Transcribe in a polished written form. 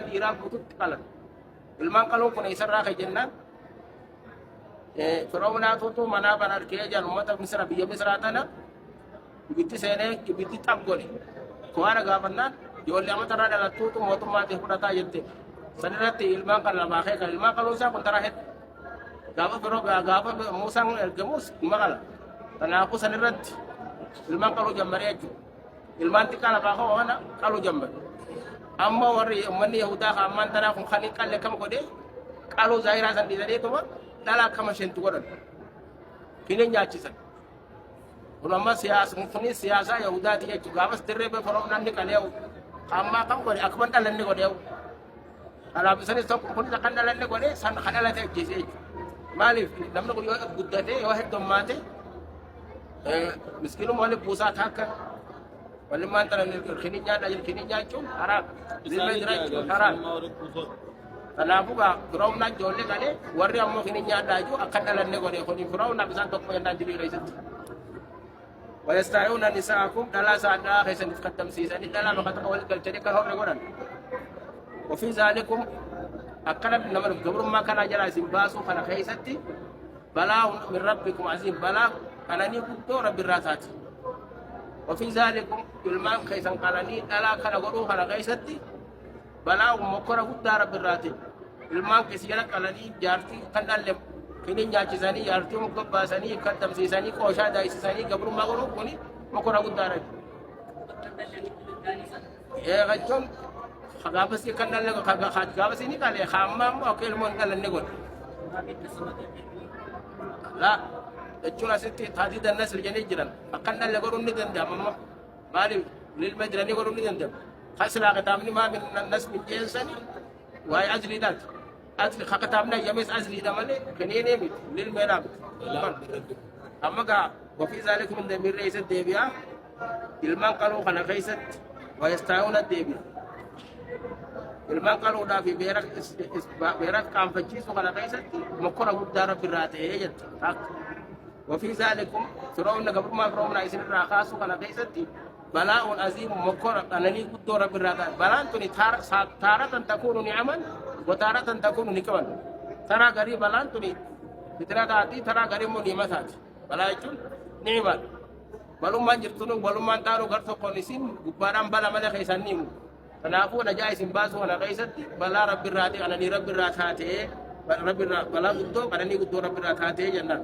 dhiiraa guututti qalan. Ilmaan qaluun kun isarraa ka jennaan Firoonaatuutu manaa ban arkee jiran uummata Misira biyya Misiraa tana ibitti seenee ibitti xab godhe. Kuwaana gaafannaan ijoollee amatarraa dhalattuutu mootummaatiin fudhataa jette. Sanirratti ilmaan kan lamaa kan ilmaan qaluun isaa kun taraa heddu. Gaafa Muusaan ergamus ilma qala. Kanaafuu sanirratti ilmaan qaluu jammaree jechuudha. Ilmaan xiqqaa lafaa koo kana qaluu jammare. Amma warri uummanni Yahudaa kan ammaan tanaa kun kan hin qalle kam godhee qaluu zaahiraa san dhiisaniituma dhalaa akkama shentu godhan. Kini nyaachisan. Kun amma kunis siyaasaa Yahudaati jechuudha. Gaafas dirree bee Firoonaaf namni qalee'u. Ammaa kam godhe akkuma dhalanni godhee'u. Kanaaf isanis tokko kun kan dhalanni godhee san kan dhalate ajjeesee jechuudha. Maaliif namni kun yoo guddatee yoo heddummaate miskiinuma waliin buusaa taakka waliin maanta kini nyaachuun haraam. Zilma jira jechuun haraam. Kanaafuu Firoomnaa ijoollee galee warri ammoo kini nyaadhaa jiru akka dhalanne godhee kuni Firoomnaaf isaan tokko jennaan jirii keessatti. ويستعيون نساءكم دلا سادا خيسن تقدمسيسني دلا بقت اول كلتني كهور غدان وفي ذلكم اكلم نمر قبر ما كان جرى سباسو كان خيستي بلاء من ربكم عظيم بلاء انني كنت رب الراسات وفي ذلكم الماء خيسن قالني دلا كان غدو كان خيستي بلاء مكر قد رب الرات الماء كسيلا قالني جارتي كان دلم kini nyaachisanii yaartii muka baasanii kattamsiisanii qooshaa daayisisanii gabrummaa godhuu kuni mokora guddaadha. Gachoon gaafasii kan dhalle gaafasii ni qalee hammaa immoo akka ilmoo hin dhalanne godhe. Jechuun asitti taatee dannas jedhanii jiran akka hin dhalle godhuu ni danda'ama amma maaliif lilma jiranii godhuu ni danda'ama. Kasilaa kitaabni maa nas minjeessanii waa'ee ajliidhaati. أصل خطابنا يمس أصلي ده ماله كنينه ميت للمرام أما كا وفي ذلك من دمير رئيس الدبيا إلمان قالوا خنا خيست ويستعون الدبيا إلمان قالوا ده في بيرك كام فجيس وخنا خيست مكورا قدار براته يجت وفي ذلك فرعون قبل ما فرعون عيسى الرخاص وخنا خيست بلاء عظيم مكورا أنني قدار براته بلاء توني تارة تكون نعما وتارة تكون نكبا ترى غريب بلان تني فترة تاتي ترى غريب مو نعمة تاتي بلا يجون نعمة بلوم ما جرتونو بلوم ما تارو غرتو كونيسين بارام بلا ماذا خيسان نيمو تنافو نجاي سيمباسو أنا خيساتي بلا رب الراتي أنا ني رب الراتي رب الرات بلا قدو أنا ني قدو رب الراتي جنة